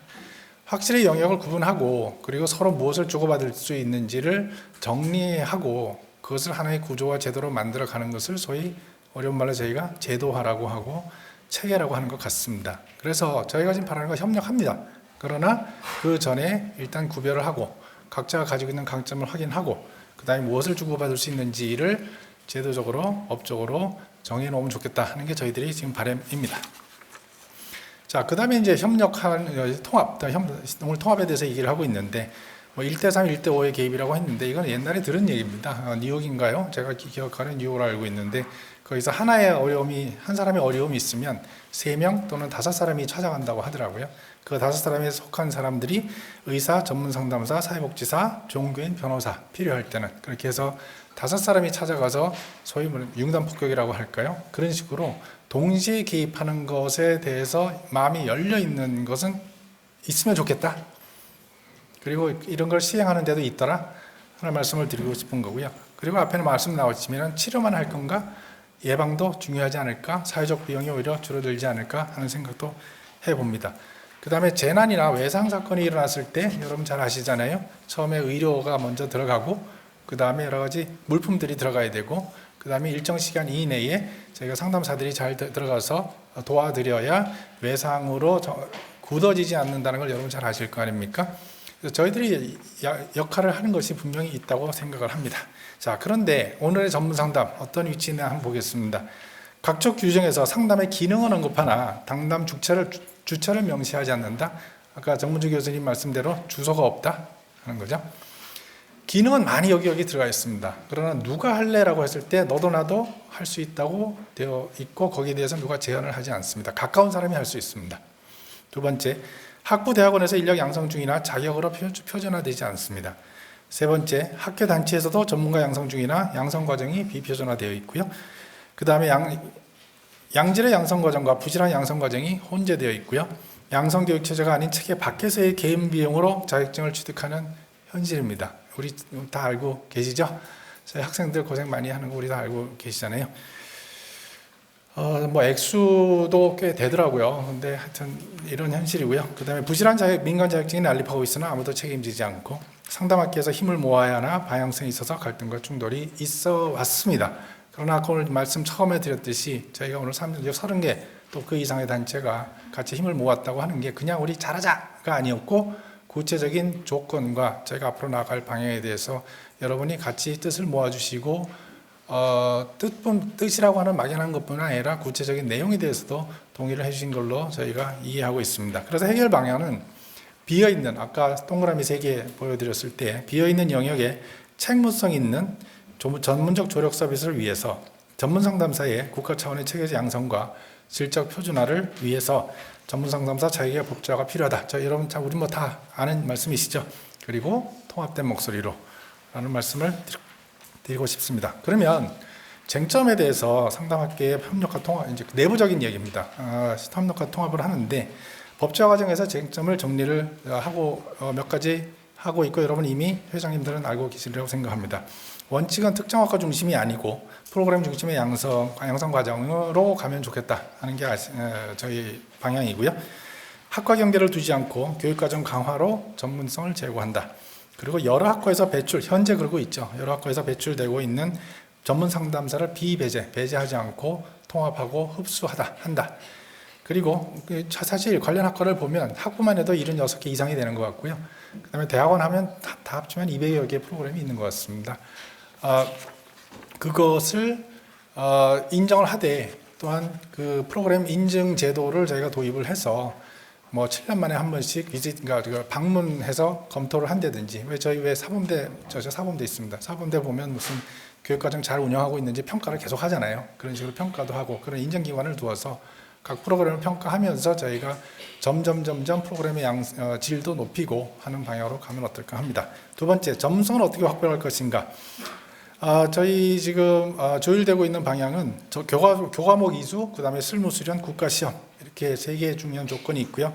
확실히 영역을 구분하고 그리고 서로 무엇을 주고받을 수 있는지를 정리하고 그것을 하나의 구조와 제도로 만들어가는 것을 소위 어려운 말로 저희가 제도화라고 하고 체계라고 하는 것 같습니다. 그래서 저희가 지금 바라는 건 협력합니다. 그러나 그 전에 일단 구별을 하고 각자가 가지고 있는 강점을 확인하고 그 다음에 무엇을 주고받을 수 있는지를 제도적으로 업적으로 정해놓으면 좋겠다 하는 게 저희들이 지금 바람입니다. 자, 그 다음에 이제 협력하는 통합, 오늘 통합에 대해서 얘기를 하고 있는데 뭐 1대3, 1대5의 개입이라고 했는데 이건 옛날에 들은 얘기입니다. 뉴욕인가요? 제가 기억하는 뉴욕으로 알고 있는데 거기서 한 사람의 어려움이 있으면 3명 또는 5사람이 찾아간다고 하더라고요. 그 5사람에 속한 사람들이 의사, 전문상담사, 사회복지사, 종교인, 변호사 필요할 때는 그렇게 해서 5사람이 찾아가서 소위 융단폭격이라고 할까요? 그런 식으로 동시에 개입하는 것에 대해서 마음이 열려 있는 것은 있으면 좋겠다. 그리고 이런 걸 시행하는 데도 있더라 하는 말씀을 드리고 싶은 거고요. 그리고 앞에는 말씀 나왔지만 치료만 할 건가? 예방도 중요하지 않을까? 사회적 비용이 오히려 줄어들지 않을까? 하는 생각도 해봅니다. 그 다음에 재난이나 외상사건이 일어났을 때 여러분 잘 아시잖아요. 처음에 의료가 먼저 들어가고 그 다음에 여러 가지 물품들이 들어가야 되고 그 다음에 일정 시간 이내에 저희가 상담사들이 잘 들어가서 도와드려야 외상으로 굳어지지 않는다는 걸 여러분 잘 아실 거 아닙니까? 그래서 저희들이 역할을 하는 것이 분명히 있다고 생각을 합니다. 자, 그런데 오늘의 전문 상담 어떤 위치에 있나 한번 보겠습니다. 각종 규정에서 상담의 기능은 언급하나 상담 주체를 명시하지 않는다. 아까 정문주 교수님 말씀대로 주소가 없다 하는 거죠. 기능은 많이 여기 들어가 있습니다. 그러나 누가 할래라고 했을 때 너도 나도 할 수 있다고 되어 있고 거기에 대해서 누가 제한을 하지 않습니다. 가까운 사람이 할 수 있습니다. 두 번째, 학부 대학원에서 인력 양성 중이나 자격으로 표준화되지 않습니다. 세 번째, 학교 단체에서도 전문가 양성 중이나 양성 과정이 비표준화되어 있고요. 그 다음에 양질의 양성 과정과 부실한 양성 과정이 혼재되어 있고요. 양성 교육 체제가 아닌 체계 밖에서의 개인 비용으로 자격증을 취득하는 현실입니다. 우리 다 알고 계시죠? 저희 학생들 고생 많이 하는 거 우리 다 알고 계시잖아요. 뭐 액수도 꽤 되더라고요. 근데 하여튼 이런 현실이고요. 그 다음에 부실한 민간 자격증이 난립하고 있으나 아무도 책임지지 않고 상담학계에서 힘을 모아야 하나 방향성이 있어서 갈등과 충돌이 있어 왔습니다. 그러나 아까 오늘 말씀 처음에 드렸듯이 저희가 오늘 30개 또 그 이상의 단체가 같이 힘을 모았다고 하는 게 그냥 우리 잘하자가 아니었고 구체적인 조건과 저희가 앞으로 나아갈 방향에 대해서 여러분이 같이 뜻을 모아주시고 뜻이라고 하는 막연한 것뿐 아니라 구체적인 내용에 대해서도 동의를 해주신 걸로 저희가 이해하고 있습니다. 그래서 해결 방향은 비어있는 아까 동그라미 3개 보여드렸을 때 비어있는 영역에 책무성 있는 전문적 조력 서비스를 위해서 전문 상담사의 국가 차원의 체계적 양성과 질적 표준화를 위해서 전문 상담사 자격의 법제화가 필요하다. 여러분 우리 뭐 다 아는 말씀이시죠. 그리고 통합된 목소리로 라는 말씀을 드리고 싶습니다. 그러면 쟁점에 대해서 상담학계의 협력과 통합, 이제 내부적인 얘기입니다. 협력과 통합을 하는데 법제화 과정에서 쟁점을 정리를 하고 몇 가지 하고 있고 여러분 이미 회장님들은 알고 계시리라고 생각합니다. 원칙은 특정 학과 중심이 아니고 프로그램 중심의 양성 과정으로 가면 좋겠다 하는 게 저희 방향이고요. 학과 경계를 두지 않고 교육과정 강화로 전문성을 제고한다. 그리고 여러 학과에서 현재 그러고 있죠. 여러 학과에서 배출되고 있는 전문 상담사를 배제하지 않고 통합하고 한다. 그리고 사실 관련 학과를 보면 학부만 해도 76개 이상이 되는 것 같고요. 그 다음에 대학원 하면 다 합치면 200여 개의 프로그램이 있는 것 같습니다. 그것을 인정을 하되 또한 그 프로그램 인증 제도를 저희가 도입을 해서 뭐 7년 만에 한 번씩 그러니까 방문해서 검토를 한다든지 저희 사범대 있습니다. 사범대 보면 무슨 교육과정 잘 운영하고 있는지 평가를 계속 하잖아요. 그런 식으로 평가도 하고 그런 인증기관을 두어서 각 프로그램을 평가하면서 저희가 점점 프로그램의 질도 높이고 하는 방향으로 가면 어떨까 합니다. 두 번째, 전문성을 어떻게 확보할 것인가. 저희 지금 조율되고 있는 방향은 교과목 이수, 그 다음에 실무수련, 국가시험 이렇게 3개의 중요한 조건이 있고요.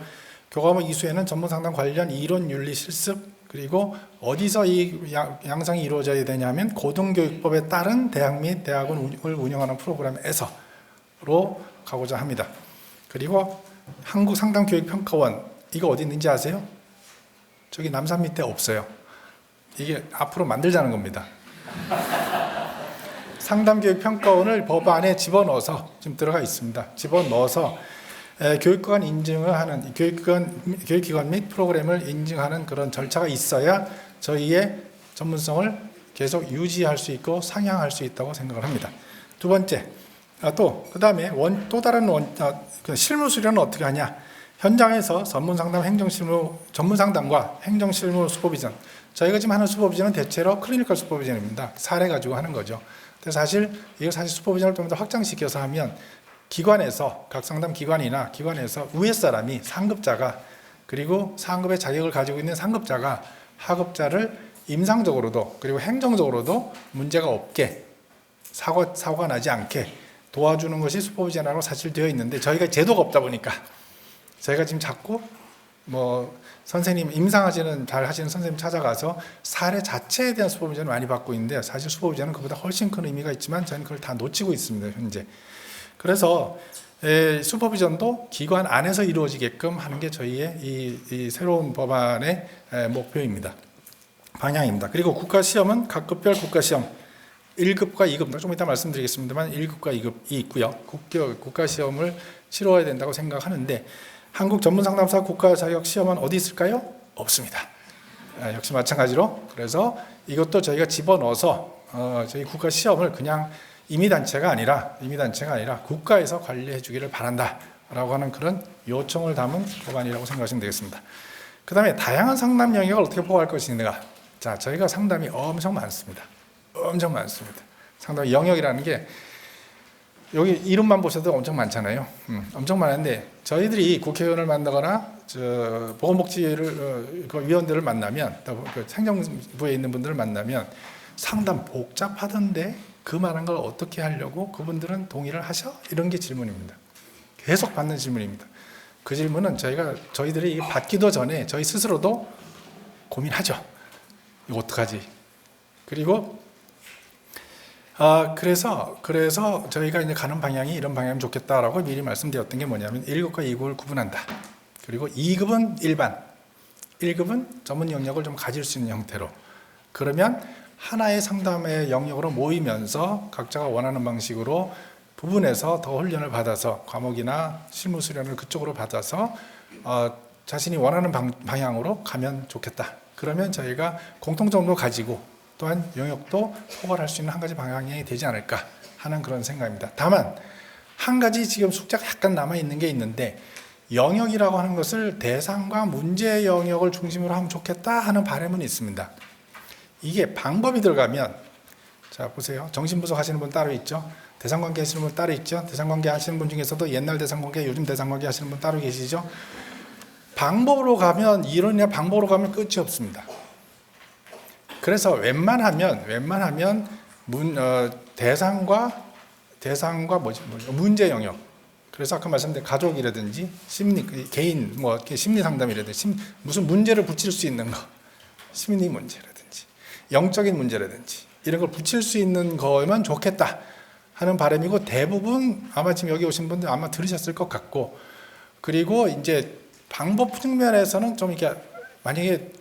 교과목 이수에는 전문상담 관련 이론, 윤리, 실습 그리고 어디서 이 양성이 이루어져야 되냐면 고등교육법에 따른 대학 및 대학원을 운영하는 프로그램에서로 가고자 합니다. 그리고 한국상담교육평가원 이거 어디 있는지 아세요? 저기 남산 밑에 없어요. 이게 앞으로 만들자는 겁니다. 상담교육평가원을 법안에 집어넣어서 지금 들어가 있습니다. 집어넣어서 교육기관 인증을 하는 교육기관 및 프로그램을 인증하는 그런 절차가 있어야 저희의 전문성을 계속 유지할 수 있고 상향할 수 있다고 생각을 합니다. 두 번째, 그 다음에 또 다른 실무 수련은 어떻게 하냐? 현장에서 전문 상담과 행정 실무 슈퍼비전. 저희가 지금 하는 슈퍼비전은 대체로 클리니컬 슈퍼비전입니다. 사례 가지고 하는 거죠. 근데 사실 슈퍼비전을 좀 더 확장시켜서 하면 기관에서 각 상담 기관이나 기관에서 위에 사람이 상급자가 그리고 상급의 자격을 가지고 있는 상급자가 하급자를 임상적으로도 그리고 행정적으로도 문제가 없게 사고가 나지 않게 도와주는 것이 슈퍼비전이라고 사실 되어 있는데 저희가 제도가 없다 보니까 저희가 지금 자꾸 선생님 잘 하시는 선생님 찾아가서 사례 자체에 대한 슈퍼비전을 많이 받고 있는데 사실 슈퍼비전은 그보다 훨씬 큰 의미가 있지만 저는 그걸 다 놓치고 있습니다 현재. 그래서 슈퍼비전도 기관 안에서 이루어지게끔 하는 게 저희의 이 새로운 법안의 목표입니다. 방향입니다. 그리고 국가시험은 각 급별 국가시험 1급과 2급, 좀 이따 말씀드리겠습니다만 1급과 2급이 있고요. 국가시험을 치러야 된다고 생각하는데 한국 전문상담사 국가 자격 시험은 어디 있을까요? 없습니다. 역시 마찬가지로 그래서 이것도 저희가 집어넣어서 저희 국가 시험을 그냥 임의단체가 아니라 국가에서 관리해 주기를 바란다라고 하는 그런 요청을 담은 법안이라고 생각하시면 되겠습니다. 그 다음에 다양한 상담 영역을 어떻게 보호할 것인가. 자, 저희가 상담이 엄청 많습니다. 엄청 많습니다. 상담 영역이라는 게 여기 이름만 보셔도 엄청 많잖아요. 엄청 많은데 저희들이 국회의원을 만나거나 보건복지를 그 위원들을 만나면 그 행정부에 있는 분들을 만나면 상담 복잡하던데 그 말한 걸 어떻게 하려고 그분들은 동의를 하셔? 이런 게 질문입니다. 계속 받는 질문입니다. 그 질문은 저희들이 받기도 전에 저희 스스로도 고민하죠. 이거 어떡하지? 그리고 그래서 저희가 이제 가는 방향이 이런 방향이면 좋겠다라고 미리 말씀드렸던 게 뭐냐면 1급과 2급을 구분한다. 그리고 2급은 일반, 1급은 전문 영역을 좀 가질 수 있는 형태로. 그러면 하나의 상담의 영역으로 모이면서 각자가 원하는 방식으로 부분에서 더 훈련을 받아서 과목이나 실무 수련을 그쪽으로 받아서 자신이 원하는 방향으로 가면 좋겠다. 그러면 저희가 공통점도 가지고 또한 영역도 포괄할 수 있는 한 가지 방향이 되지 않을까 하는 그런 생각입니다. 다만 한 가지 지금 숙제가 약간 남아있는 게 있는데 영역이라고 하는 것을 대상과 문제 영역을 중심으로 하면 좋겠다 하는 바람은 있습니다. 이게 방법이 들어가면 자 보세요. 정신분석 하시는 분 따로 있죠. 대상관계 하시는 분 따로 있죠. 대상관계 하시는 분 중에서도 옛날 대상관계, 요즘 대상관계 하시는 분 따로 계시죠. 방법으로 가면 이론이나 방법으로 가면 끝이 없습니다. 그래서 웬만하면 대상과 문제 영역. 그래서 아까 말씀드린 가족이라든지 심리, 개인 심리 상담이라든지 무슨 문제를 붙일 수 있는 거, 심리 문제라든지 영적인 문제라든지 이런 걸 붙일 수 있는 거면 좋겠다 하는 바람이고 대부분 아마 지금 여기 오신 분들 아마 들으셨을 것 같고 그리고 이제 방법 측면에서는 좀 이렇게 만약에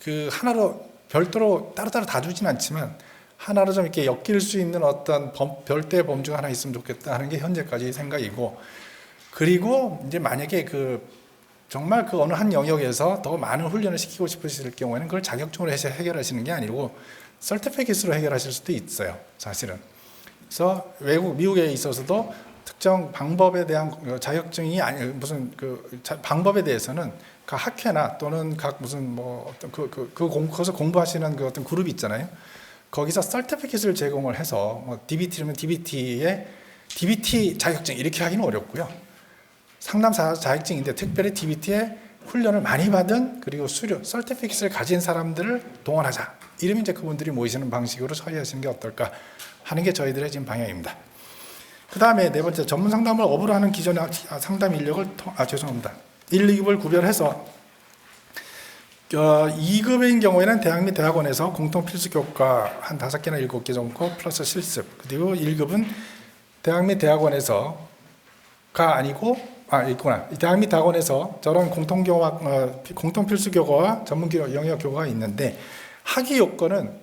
그 하나로 별도로 따로따로 다루진 않지만 하나로 좀 이렇게 엮일 수 있는 어떤 별도의 범주가 하나 있으면 좋겠다 하는 게 현재까지 생각이고 그리고 이제 만약에 정말 그 어느 한 영역에서 더 많은 훈련을 시키고 싶으실 경우에는 그걸 자격증으로 해서 해결하시는 게 아니고 서티피킷으로 해결하실 수도 있어요. 사실은. 그래서 미국에 있어서도 특정 방법에 대한 자격증이 아니 무슨 방법에 대해서는 각 학회나 또는 각 무슨 거기서 공부하시는 그 어떤 그룹이 있잖아요. 거기서 서티피킷을 제공을 해서 DBT면 DBT의 DBT 자격증 이렇게 하기는 어렵고요. 상담사 자격증인데 특별히 DBT에 훈련을 많이 받은 그리고 서티피킷을 가진 사람들을 동원하자. 이러면 이제 그분들이 모이시는 방식으로 처리하시는 게 어떨까 하는 게 저희들의 지금 방향입니다. 그 다음에 네 번째 전문 상담을 업으로 하는 기존의 상담 인력을 1, 2급을 구별해서 2급인 경우에는 대학 및 대학원에서 공통 필수 교과 한 5개나 7개 정도 플러스 실습 그리고 1급은 대학 및 대학원에서가 아니고 있구나. 대학 및 대학원에서 저런 공통 필수 교과와 전문 영역 교과가 있는데 학위 요건은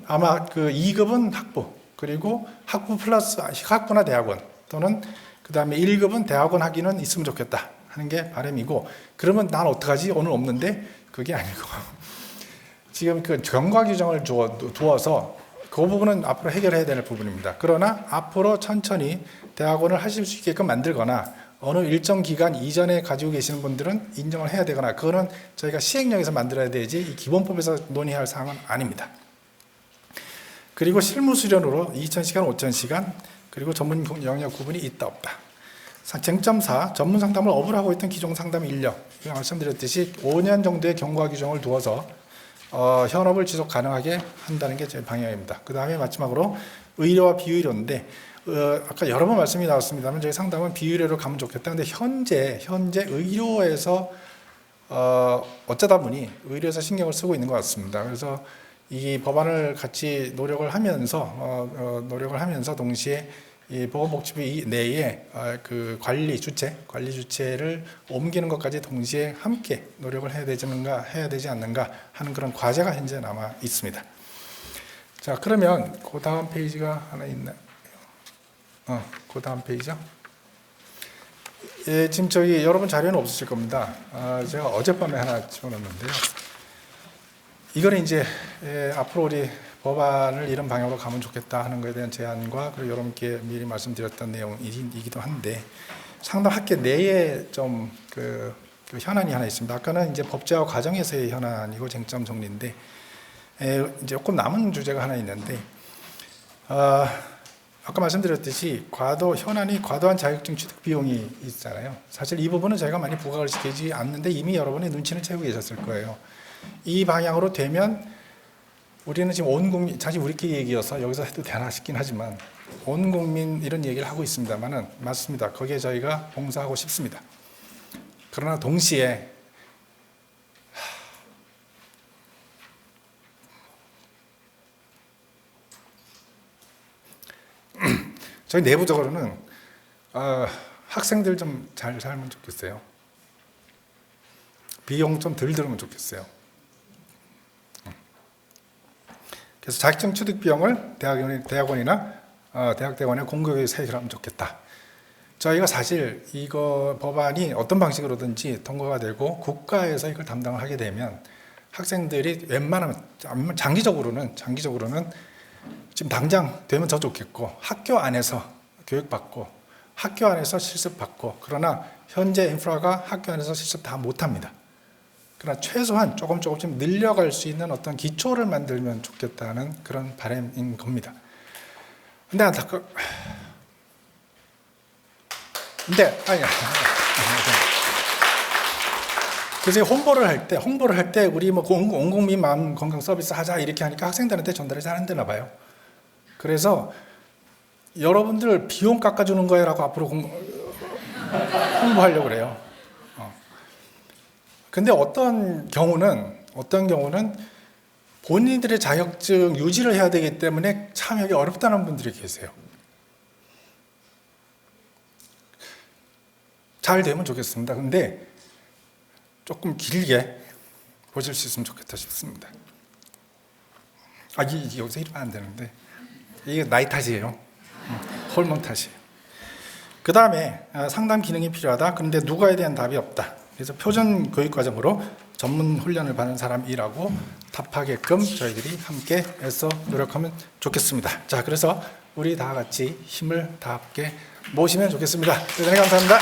아마 그 2급은 학부 그리고 학부 플러스 학부나 대학원 또는 그 다음에 1급은 대학원 학위는 있으면 좋겠다 하는 게 바람이고 그러면 난 어떡하지? 오늘 없는데 그게 아니고 지금 그 경과 규정을 두어서 그 부분은 앞으로 해결해야 될 부분입니다. 그러나 앞으로 천천히 대학원을 하실 수 있게끔 만들거나 어느 일정 기간 이전에 가지고 계시는 분들은 인정을 해야 되거나 그거는 저희가 시행령에서 만들어야 되지 이 기본법에서 논의할 사항은 아닙니다. 그리고 실무 수련으로 2,000시간, 5,000시간 그리고 전문 영역 구분이 있다 없다. 쟁점 4. 전문 상담을 업을 하고 있던 기존 상담 인력. 말씀드렸듯이 5년 정도의 경과 규정을 두어서 현업을 지속 가능하게 한다는 게 제 방향입니다. 그 다음에 마지막으로 의료와 비의료인데 아까 여러 번 말씀이 나왔습니다만 저희 상담은 비의료로 가면 좋겠다. 근데 현재 의료에서 어쩌다 보니 의료에서 신경을 쓰고 있는 것 같습니다. 그래서 이 법안을 같이 노력을 하면서 동시에 이 보건복지부 내에 그 관리 주체를 옮기는 것까지 동시에 함께 노력을 해야 되지 않는가 하는 그런 과제가 현재 남아 있습니다. 자, 그러면 그 다음 페이지가 하나 있나요? 그 다음 페이지죠. 예, 지금 저기 여러분 자료는 없으실 겁니다. 제가 어젯밤에 하나 집어넣었는데요. 이거는 이제 앞으로 우리 법안을 이런 방향으로 가면 좋겠다 하는 것에 대한 제안과 그리고 여러분께 미리 말씀드렸던 내용이기도 한데 상담 학계 내에 좀 그 현안이 하나 있습니다. 아까는 이제 법제화 과정에서의 현안이고 쟁점 정리인데 이제 조금 남은 주제가 하나 있는데 아까 말씀드렸듯이 현안이 과도한 자격증 취득 비용이 있잖아요. 사실 이 부분은 저희가 많이 부각을 시키지 않는데 이미 여러분의 눈치는 채우고 계셨을 거예요. 이 방향으로 되면 우리는 지금 온 국민, 사실 우리끼리 얘기여서 여기서 해도 되나 싶긴 하지만 온 국민 이런 얘기를 하고 있습니다만은 맞습니다. 거기에 저희가 봉사하고 싶습니다. 그러나 동시에 저희 내부적으로는 학생들 좀 잘 살면 좋겠어요. 비용 좀 덜 들으면 좋겠어요. 그래서 자격증 취득 비용을 대학원이나 대학원에 공급에 세율하면 좋겠다. 저희가 사실 이거 법안이 어떤 방식으로든지 통과가 되고 국가에서 이걸 담당을 하게 되면 학생들이 웬만하면 장기적으로는 지금 당장 되면 더 좋겠고 학교 안에서 교육받고 학교 안에서 실습받고 그러나 현재 인프라가 학교 안에서 실습 다 못합니다. 그러나 최소한 조금씩 늘려갈 수 있는 어떤 기초를 만들면 좋겠다는 그런 바람인 겁니다. 근데 그래서 홍보를 할 때 우리 뭐 온 국민 마음 건강 서비스 하자 이렇게 하니까 학생들한테 전달이 잘 안 되나 봐요. 그래서 여러분들 비용 깎아주는 거야라고 앞으로 홍보하려고 그래요. 근데 어떤 경우는 본인들의 자격증 유지를 해야 되기 때문에 참여하기 어렵다는 분들이 계세요. 잘 되면 좋겠습니다. 근데 조금 길게 보실 수 있으면 좋겠다 싶습니다. 여기서 이러면 안 되는데 이게 나이 탓이에요. 호르몬 탓이에요. 그 다음에 상담 기능이 필요하다. 그런데 누구에 대한 답이 없다. 그래서 표준 교육 과정으로 전문 훈련을 받는 사람이라고 답하게끔 저희들이 함께 애써 노력하면 좋겠습니다. 자, 그래서 우리 다 같이 힘을 다 함께 모시면 좋겠습니다. 대단히 감사합니다.